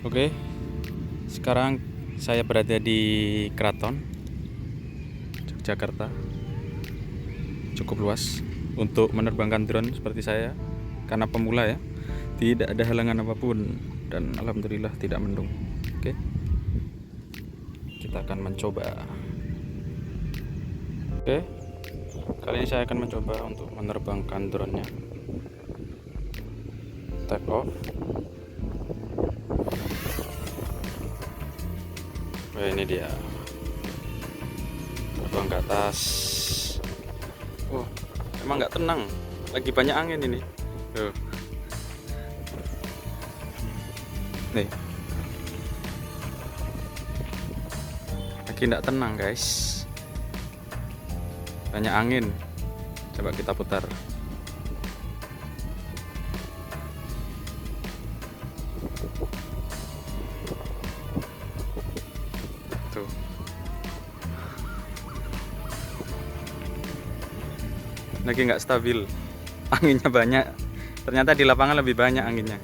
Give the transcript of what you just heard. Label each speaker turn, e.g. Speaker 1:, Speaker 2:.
Speaker 1: Oke, sekarang saya berada di Keraton Yogyakarta. Cukup luas untuk menerbangkan drone seperti saya, karena pemula ya. Tidak ada halangan apapun dan alhamdulillah tidak mendung. Oke, kita akan mencoba. Oke, kali ini saya akan mencoba untuk menerbangkan dronenya. Take off. Wah, ini dia, terbang ke atas. Oh, emang nggak tenang, lagi banyak angin ini. Nih, lagi nggak tenang guys, banyak angin. Coba kita putar. Tuh, lagi nggak stabil, anginnya banyak. Ternyata di lapangan lebih banyak anginnya.